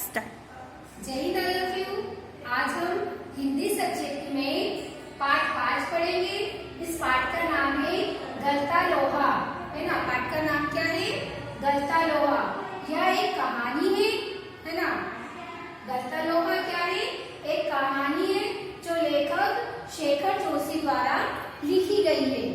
Start. जय Hind all of you. आज हम हिंदी सब्जेक्ट में पाठ 5 पढ़ेंगे। इस पाठ का नाम है गलता लोहा, है ना। पाठ का नाम क्या है? गलता लोहा। यह एक कहानी है ना। गलता लोहा क्या है? एक कहानी है जो लेखक शेखर जोशी द्वारा लिखी गई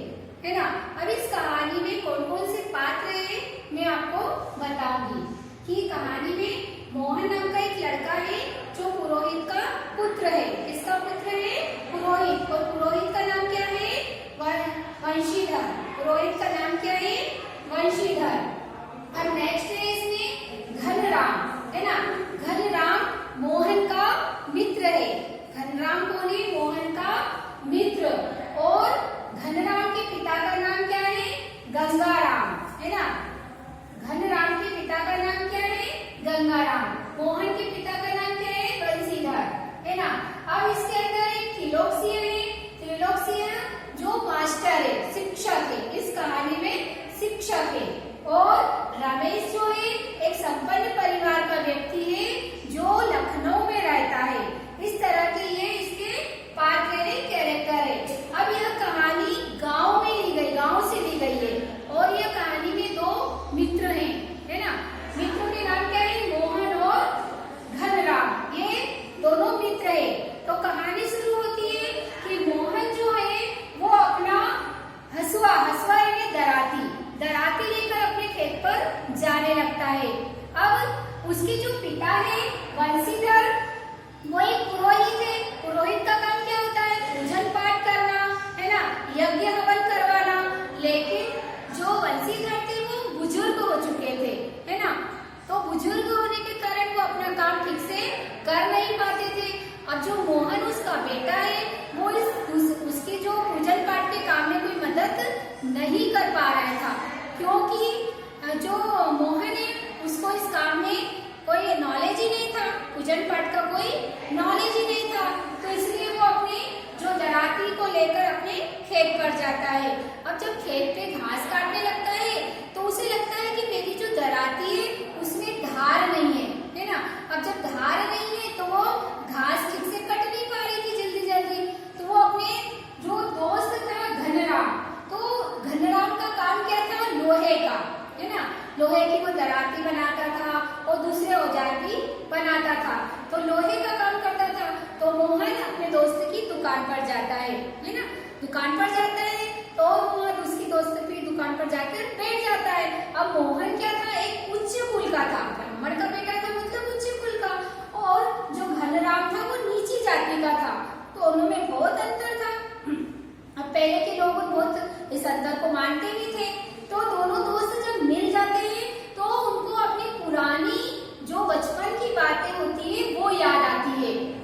है ना। अब इस कहानी में कौन कौन से पात्र है मैं आपको बताऊंगी। कि कहानी में मोहन नाम का एक लड़का है जो पुरोहित का पुत्र है। किसका पुत्र है? पुरोहित। और पुरोहित का नाम क्या है? वंशीधर। पुरोहित का नाम क्या है? वंशीधर। अब नेक्स्ट है इसमें घनराम, है ना। घनराम मोहन का मित्र है। घनराम कौन है? मोहन का मित्र। और घनराम के पिता का नाम क्या है? गंगाराम, है ना। घनराम के पिता का नाम क्या है? गंगाराम। मोहन के पिता का नाम क्या है? बंशीधर, है ना। अब इसके अंदर एक त्रिलोकसिंह है। त्रिलोकसिंह जो मास्टर है, शिक्षक है। इस कहानी में शिक्षक है। और रमेश जो है एक संपन्न परिवार का व्यक्ति है जो लखनऊ में रहता है। इस तरह के ये इसके पात्र है, कैरेक्टर है। अब यह कहानी गांव में ली गई, गांव से ली गई है। और यह कहानी में 2 मित्र हैं, है ना। मित्रों के नाम क्या है? मोहन और घनराम। ये दोनों मित्र है। तो कहानी शुरू होती है कि मोहन जो है वो अपना हसुआ यानी दराती लेकर अपने खेत पर जाने लगता है। अब उसके जो पिता है वंशीधर, वो एक पुरोहित है। पुरोहित का काम क्या होता है? पूजन पाठ करना, है ना, यज्ञ हवन करवाना। लेकिन जो वंशीधर थे वो बुजुर्ग हो चुके थे, है ना। तो बुजुर्ग होने के कारण वो अपना काम ठीक से कर नहीं पाते थे। अब जो मोहन उसका बेटा है वो उसके जो पूजन पाठ के काम में कोई मदद नहीं कर पा रहा था, क्योंकि जो मोहन है उसको इस काम में कोई नॉलेज ही नहीं था। पूजन पाठ का कोई नॉलेज ही नहीं था। तो इसलिए वो अपने जो दराती को लेकर अपने खेत पर जाता है। अब जब खेत पे घास काटने लगता है तो उसे लगता है कि मेरी जो दराती है उसमें धार नहीं है ना। अब जब धार नहीं है तो वो घास ठीक से कट नहीं पा रही थी जल्दी। तो वो अपने जो दोस्त था घनराम, तो घनराम का काम क्या था? लोहे का, है ना। लोहे की वो दराती बनाता था और दूसरे औजार भी बनाता था। तो लोहे का काम करता था। तो मोहन अपने दोस्त की दुकान पर जाता है ना। दुकान पर जाता है तो मोहन उसकी दोस्त की दुकान पर जाकर बैठ जाता है। अब मोहन क्या था? एक उच्च कुल का था, ब्राह्मण का बेटा था, मतलब उच्च कुल का। और जो घनराम था वो नीची जाति का था। तो उनमें बहुत अंतर था। अब पहले के लोग बहुत इस अंतर को मानते भी थे। तो दोनों दोस्त जब मिल जाते हैं तो उनको अपनी पुरानी जो बचपन की बातें होती है वो याद आती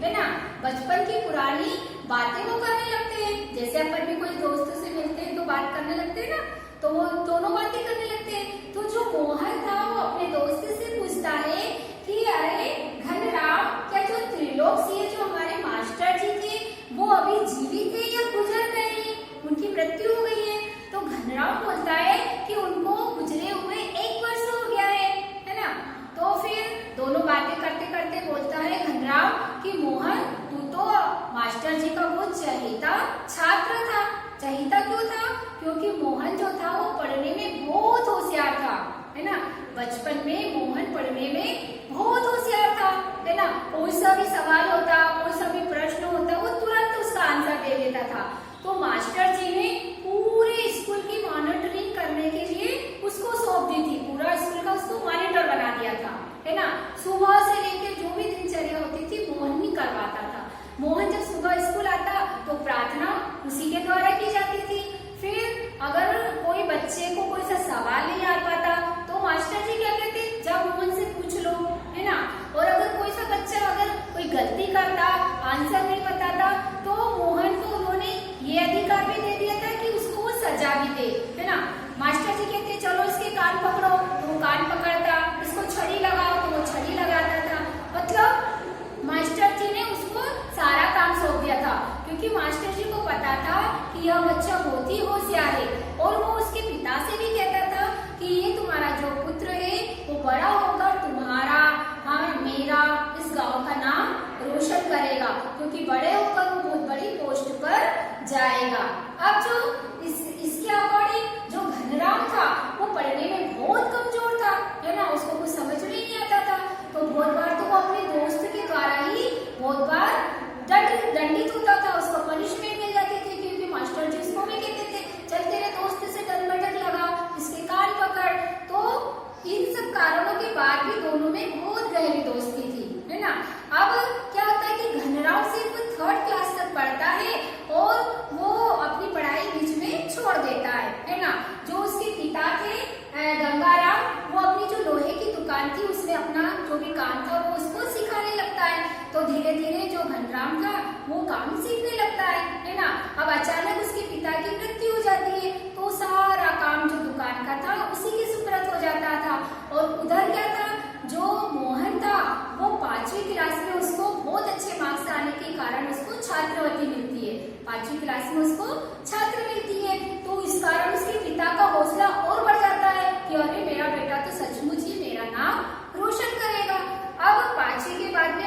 है ना। बचपन की पुरानी बातें वो करने लगते हैं। जैसे अपन भी कोई दोस्त से मिलते हैं तो बात करने लगते हैं ना, तो वो दोनों बातें करने लगते हैं। तो जो मोहन था वो अपने दोस्त से पूछता है कि अरे घनराम, क्या जो त्रिलोकसिंह जो हमारे मास्टर जी थे वो अभी जीवित है या गुजर गए हैं? उनकी मृत्यु हो गई है। तो घनराम बोलता है कि उनको गुजरे हुए 1 वर्ष हो गया है ना। तो फिर दोनों बातें करते करते बोलता है घनराम कि मोहन, तू तो मास्टर जी का वो चहेता छात्र था। चहेता क्यों था? क्योंकि मोहन जो था वो पढ़ने में बहुत होशियार था, है ना। बचपन में मोहन पढ़ने में बहुत होशियार था, है ना। कोई सा भी सवाल होता, कोई सा भी प्रश्न होता, वो तुरंत उसका आंसर दे देता था। तो मास्टर जी ने पूरे स्कूल की मॉनिटरिंग करने के लिए उसको सौंप दी थी। पूरा स्कूल का उसको मॉनिटर बना दिया था, है ना। सुबह से लेकर जो भी दिनचर्या होती थी मोहन ही करवाता था। मोहन जब सुबह स्कूल आता तो प्रार्थना उसी के द्वारा की जाती थी। फिर अगर कोई बच्चे को कोई सा सवाल नहीं आ पाता तो मास्टर जी क्या कहते? जब मोहन से पूछ लो, है ना। और अगर कोई सा बच्चा अगर कोई गलती करता, आंसर नहीं बताता, तो मोहन को उन्होंने ये अधिकार भी दे दिया था कि उसको वो सजा भी दे, है ना। मास्टर जी कहते चलो इसके कान पकड़ो, तो वो कान पकड़ता। इसको छड़ी लगाओ तो वो छड़ी लगाता था। मतलब मास्टर जी ने उसको सारा काम सौंप दिया था, क्योंकि मास्टर जी को पता था कि यह बच्चा बहुत ही होशियार है। और वो उसके पिता से भी कहता था कि ये तुम करेगा, क्योंकि बड़े होकर वो बहुत बड़ी पोस्ट पर जाएगा। अब जो इसके अकॉर्डिंग जो घनराम था वो पढ़ने में बहुत कमजोर था, है ना, उसको कुछ समझ में नहीं आता था। तो बहुत बार तो वो अपने दोस्त के द्वारा ही बहुत बार दंडित होता था, उसको पनिशमेंट मिल जाती थी, क्योंकि मास्टर जी उसको भी कहते थे चल तेरे दोस्त से दंड लगा, इसके कान पकड़। तो इन सब कारणों के बाद भी दोनों में बहुत गहरी दोस्ती थी, है ना। अब क्या होता है कि घनराम सिर्फ 3rd क्लास तक पढ़ता है और वो अपनी पढ़ाई बीच में छोड़ देता है ना। जो उसके पिता थे गंगाराम, वो अपनी जो लोहे की दुकान थी उसमें अपना जो भी काम था वो उसको सिखाने लगता है। तो धीरे धीरे जो घनराम था वो काम सीखने लगता है ना। अब अचानक उसके पिता की मृत्यु हो जाती है, तो सारा काम जो दुकान का था उसी के सुपुर्द हो जाता था। और उधर क्या था, जो मोहन था वो 5वीं क्लास में उसको बहुत अच्छे मार्क्स आने के कारण उसको छात्रवृत्ति मिलती है, 5वीं क्लास में उसको छात्र मिलती है। तो इस कारण उसके पिता का हौसला और बढ़ जाता है कि अरे मेरा बेटा तो सचमुच ही मेरा नाम रोशन करेगा। अब 5वीं के बाद में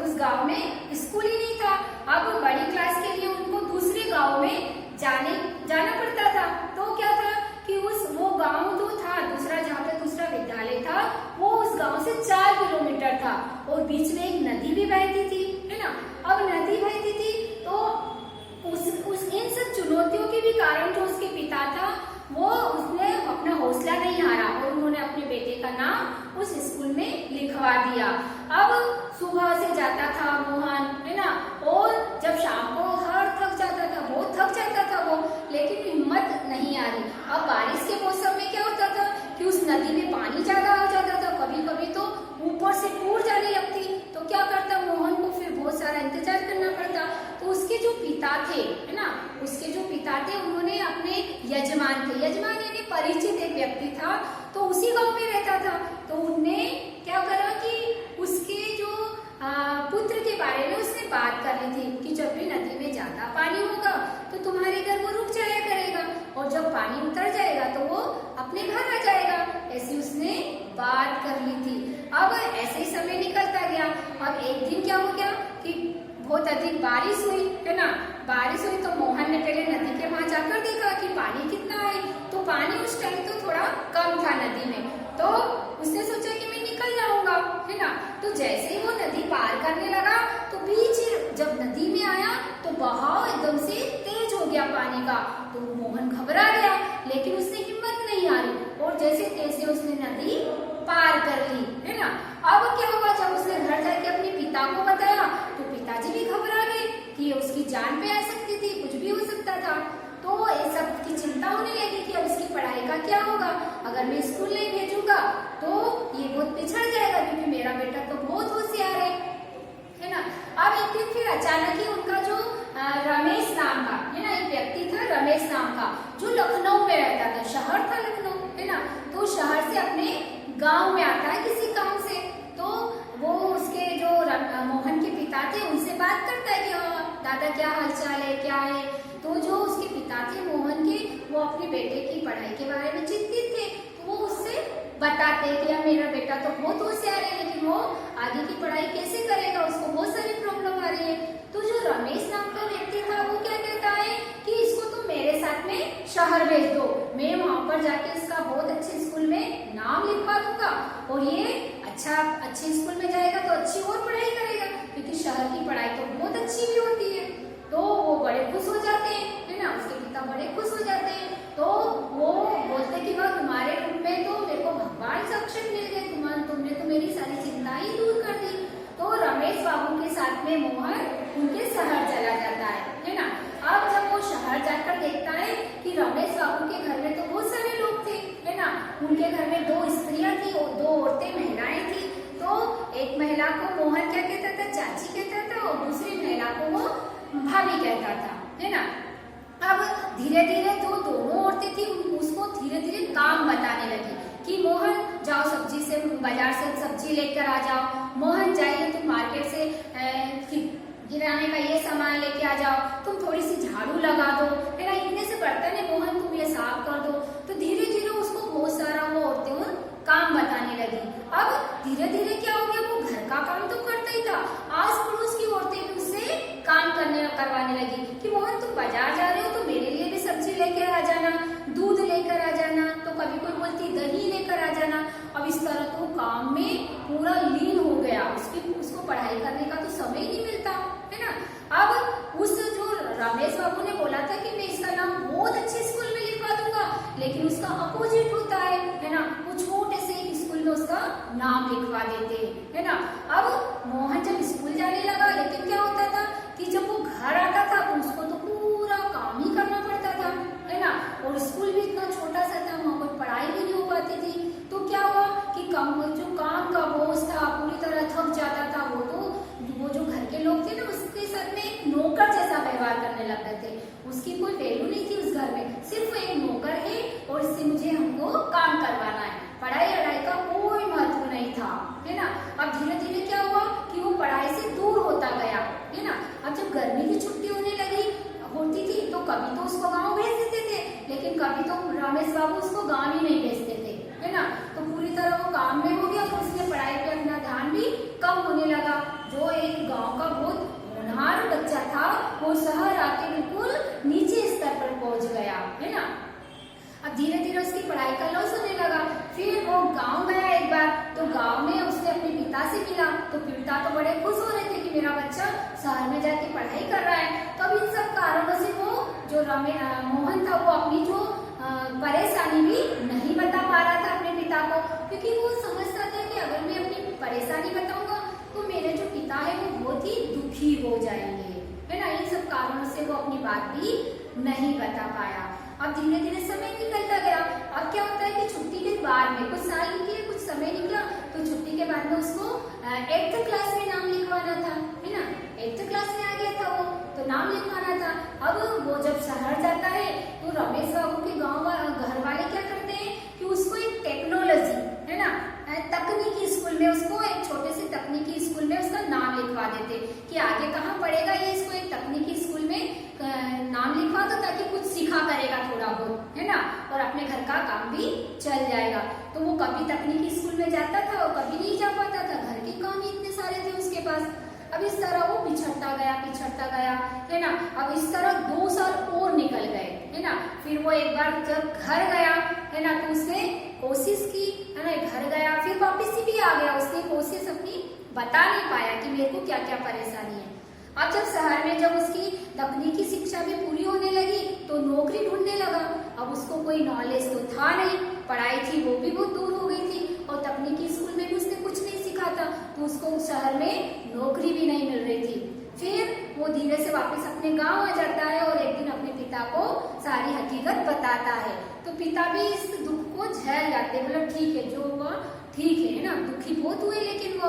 उस गांव में स्कूल ही नहीं था। अब बड़ी क्लास के लिए उनको दूसरे गांव में जाना पड़ता था। तो क्या था कि वो गांव जो था दूसरा, जहाँ पे दूसरा विद्यालय था, वो उस गांव से 4 किलोमीटर था और बीच में एक नदी भी बहती थी, है ना। अब नदी बहती थी तो इन सब चुनौतियों के भी कारण जो उसके पिता था उसने अपना हौसला नहीं हारा और उन्होंने अपने बेटे का नाम उस स्कूल में लिखवा दिया। अब सुबह से जाता था मोहन, है ना, और जब शाम को थक जाता था, बहुत थक जाता था वो, लेकिन हिम्मत नहीं आ रही। अब बारिश के मौसम में क्या होता था कि उस नदी में पानी ज्यादा हो जाता था, कभी कभी तो ऊपर से पूर जाने लगती। तो क्या करता मोहन को फिर बहुत सारा इंतजार करना पड़ता। तो उसके जो पिता थे, है ना, उसके जो पिता थे उन्होंने अपने यजमान यानी परिचित एक व्यक्ति था, तो उसी गांव में रहता था। तो उनने क्या करा कि उसके जो पुत्र के बारे में उसने बात कर ली थी कि जब भी नदी में ज्यादा पानी होगा तो तुम्हारे घर वो रुक जाया करेगा और जब पानी उतर जाएगा तो वो अपने घर आ जाएगा। ऐसी उसने बात कर ली थी। अब ऐसे ही समय निकलता गया। अब एक दिन क्या हो गया कि बहुत अधिक बारिश हुई, है ना। बारिश हुई तो मोहन ने पहले नदी के वहां जाकर देखा कि पानी कितना है। तो पानी उस टाइम तो थोड़ा कम था नदी में, तो उसने सोचा कि मैं निकल जाऊंगा, है ना। तो जैसे ही वो नदी पार करने लगा तो बीच जब नदी में आया तो बहाव एकदम से तेज हो गया पानी का। तो मोहन घबरा गया, लेकिन उसने हिम्मत नहीं हारी और जैसे तैसे उसने नदी पार कर ली, है ना। अब क्या हुआ, जब उसने घर जाके अपने पिता को बताया तो पिताजी भी घबरा गए कि उसकी जान पे आ सकती थी, कुछ भी हो सकता था। तो इस सब की चिंता होने लगी कि अब उसकी पढ़ाई का क्या होगा, अगर मैं स्कूल नहीं भेजूंगा तो ये बहुत पिछड़ जाएगा, क्योंकि मेरा बेटा तो बहुत होशियार है ना। अब एक दिन फिर अचानक ही उनका जो रमेश नाम का, है ना, एक व्यक्ति था रमेश नाम का, जो लखनऊ में रहता था, शहर था लखनऊ, है ना। तो शहर से अपने गांव में आता है किसी काम से। तो वो उसके जो मोहन के पिता थे उनसे बात करता है कि हाँ दादा क्या हालचाल है, क्या है। तो जो उसके पिता थे मोहन के, वो अपने बेटे की पढ़ाई के बारे में चिंतित थे। तो वो उससे बताते कि यार मेरा बेटा तो बहुत होशियार है, लेकिन वो आगे की पढ़ाई कैसे करेगा, उसको बहुत सारी प्रॉब्लम आ रही है। तो जो रमेश नाम का व्यक्ति था वो क्या कहता है कि इसको तुम मेरे साथ में शहर भेज दो, मैं वहां पर जाके इसका बहुत अच्छे स्कूल में नाम लिखवा दूंगा और ये अच्छे स्कूल में जाएगा तो अच्छी और पढ़ाई करेगा, क्योंकि शहर की पढ़ाई तो बहुत अच्छी भी होती है। तो वो बड़े खुश हो जाते हैं, है ना, उसके पिता बड़े खुश हो जाते हैं। तो वो बोलते कि वह तुम्हारे रूप में तो मेरे को भगवान साक्षात मिल गए, तुमने तो मेरी सारी चिंता ही दूर कर दी। तो रमेश बाबू के साथ में मोहन उनके शहर चला जाता है ना। अब जब वो शहर जाकर देखता है कि रमेश बाबू के घर में तो बहुत सारे लोग थे, है ना, उनके घर में 2 स्त्रियां थी और 2 औरतें महिलाएं थी। तो एक महिला को मोहन क्या कहता था, चाची कहता था, और दूसरी महिला को वो भाभी कहता था, है ना। अब धीरे धीरे जो दोनों औरतें थी उसको धीरे धीरे काम बताने लगी कि मोहन जाओ सब्जी से, बाजार से सब्जी लेकर आ जाओ, मोहन जाइए तुम मार्केट से किराने का ये सामान लेके आ जाओ, तुम थोड़ी सी झाड़ू लगा दो, है ना, इतने से बर्तन है मोहन तुम ये साफ कर दो। तो धीरे धीरे उसको बहुत सारा वो औरतें काम बताने लगी। अब धीरे धीरे क्या हो गया, वो घर का काम तो करता ही था, आस पड़ोस की औरतें भी पढ़ाई करने का तो समय ही नहीं मिलता, है ना। अब उस जो रमेश बाबू ने बोला था कि मैं इसका नाम बहुत अच्छे स्कूल में लिखवा दूंगा, लेकिन उसका अपोजिट होता है ना। वो छोटे से एक स्कूल में उसका नाम लिखवा देते, है ना। अब मोहन जब स्कूल जाने लगा, लेकिन क्या होता था कि जब वो घर आता था तो उसको तो पूरा काम ही करना पड़ता था, है ना। और स्कूल भी इतना छोटा सा था, वहाँ पर पढ़ाई भी नहीं हो पाती थी। तो क्या हुआ कि जो काम का बोझ था, पूरी तरह थक जाता था। वो जो घर के लोग थे ना, उसके साथ में एक नौकर जैसा व्यवहार करने लग गए थे। उसकी कोई वैल्यू नहीं थी उस घर में, सिर्फ एक नौकर है और इससे मुझे हमको काम करवाना है, पढ़ाई वढ़ाई का कोई महत्व नहीं था, है ना। अब धीरे धीरे क्या हुआ कि वो पढ़ाई से दूर होता गया, है ना। अब जब गर्मी की छुट्टी होने होती थी तो कभी तो उसको गाँव भेज देते थे, लेकिन कभी तो रमेश बाबू उसको गाँव ही नहीं भेजते थे, है ना। तो पूरी तरह वो काम में हो गया, तो उसने पढ़ाई पे अपना ध्यान भी कम होने लगा। जो एक गांव का बहुत होनहार बच्चा था, वो शहर आके बिल्कुल नीचे स्तर पर पहुंच गया, है ना। अब धीरे धीरे उसकी पढ़ाई का लॉस होने लगा। फिर वो गांव गया एक बार, तो गांव में उसने अपने पिता से मिला, तो पिता तो बड़े खुश हो रहे थे कि मेरा बच्चा शहर में जाके पढ़ाई कर रहा है। तो अब इन सब कारणों से वो जो मोहन था, वो अपनी जो परेशानी भी नहीं बता पा रहा था अपने पिता को, क्योंकि वो समझता था कि अगर मैं अपनी परेशानी बताऊंगा तो मेरे जो पिता है वो बहुत ही दुखी हो जाएंगे, है ना। इन सब कारणों से वो अपनी बात भी नहीं बता पाया। अब धीरे धीरे समय निकलता गया। अब क्या होता है कि छुट्टी के बाद में कुछ साल निकले, कुछ समय निकला, तो छुट्टी के बाद में उसको 8th क्लास में नाम लिखवाना था, है ना। 8th क्लास में आ गया था वो, तो नाम लिखवाना था। अब वो जब शहर जाता है तो रमेश बाबू के घर वाले क्या करते हैं कि उसको एक टेक्नोलॉजी, है ना, तकनीकी स्कूल में, उसको एक छोटे से तकनीकी स्कूल में उसका नाम लिखवा देते कि आगे कहाँ पढ़ेगा ये, इसको एक तकनीकी स्कूल में नाम लिखवा दो ताकि कुछ सीखा करेगा थोड़ा बहुत, है ना, और अपने घर का काम भी चल जाएगा। तो वो कभी तकनीकी स्कूल में जाता था और कभी नहीं जा पाता था, घर के काम ही इतने सारे थे उसके पास। अब इस तरह वो पिछड़ता गया, है ना। अब इस तरह 2 साल और निकल गए, है ना। फिर वो एक बार जब घर गया, है ना, तो उसने कोशिश की, है ना, घर गया, फिर वापस भी आ गया। उसने कोशिश अपनी बता नहीं पाया कि मेरे को क्या क्या परेशानी है। अब जब शहर में जब उसकी तकनीकी शिक्षा भी पूरी होने लगी तो नौकरी ढूंढने लगा। अब उसको कोई नॉलेज तो था नहीं, पढ़ाई थी वो भी बहुत दूर हो गई थी, और तकनीकी स्कूल में भी उसने कुछ नहीं सीखा था, तो उसको शहर में नौकरी भी नहीं मिल रही थी। फिर वो धीरे से वापस अपने गांव आ जाता है और एक दिन अपने पिता को सारी हकीकत बताता है। तो पिता भी इस दुख को झेल जाते, मतलब ठीक है, जो हुआ ठीक है ना, दुखी बहुत हुए, लेकिन वो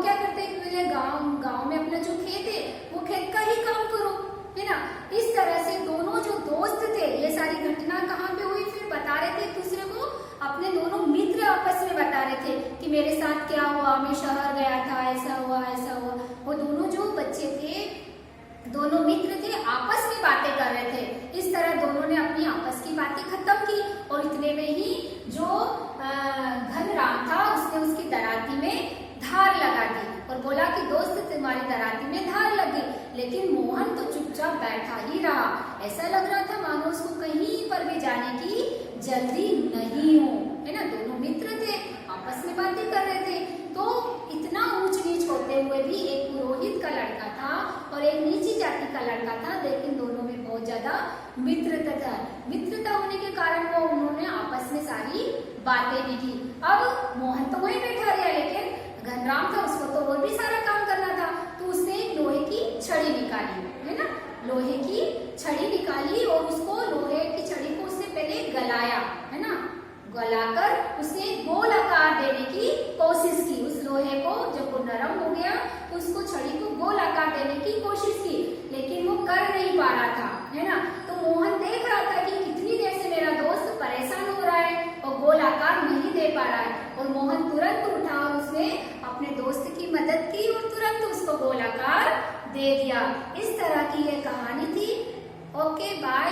क्या करते हैं कि पहले गांव में अपना जो खेत है वो खेत का ही काम करो, है ना। इस तरह से दोनों जो दोस्त थे, ये सारी घटना कहाँ पे हुई फिर बता रहे थे एक दूसरे को, अपने दोनों मित्र आपस में बता रहे थे कि मेरे साथ क्या हुआ, मैं शहर गया था, ऐसा हुआ। वो दोनों जो बच्चे थे, दोनों मित्र थे, आपस में बातें कर रहे थे। इस तरह दोनों ने अपनी आपस की बातें खत्म की, और इतने में ही जो घनराम था उसने उसकी दराती में धार लगा दी और बोला कि दोस्त तुम्हारी दराती में धार लग गई। लेकिन मोहन तो चुपचाप बैठा ही रहा, ऐसा लग रहा था मानो उसको कहीं पर भी जाने की जल्दी नहीं हो, है ना। दोनों मित्र थे, आपस में बातें कर रहे थे। तो इतना ऊंच नीच होते हुए भी एक पुरोहित का लड़का था और एक नीची जाति का लड़का था, लेकिन दोनों में बहुत ज्यादा मित्रता होने के कारण वो उन्होंने आपस में सारी बातें भी की। अब मोहन तो वहीं बैठा रहा, लेकिन घनराम था, उसको तो और भी सारा काम करना था। तो उसने एक लोहे की छड़ी निकाली, है ना, लोहे की छड़ी निकाली, और उसको लोहे की छड़ी को उसने पहले गलाया, है ना, गलाकर उसने गोल आकार देने की कोशिश की। उस लोहे को जब वो नरम हो गया तो उसको छड़ी को गोल आकार देने की कोशिश की, लेकिन वो कर नहीं पा रहा था, है ना। तो मोहन देख रहा था कि कितनी देर से मेरा दोस्त परेशान हो रहा है और गोल आकार नहीं दे पा रहा है, और मोहन तुरंत उठा और उसने अपने दोस्त की मदद की और तुरंत उसको गोल आकार दे दिया। इस तरह की ये कहानी थी। Okay, bye.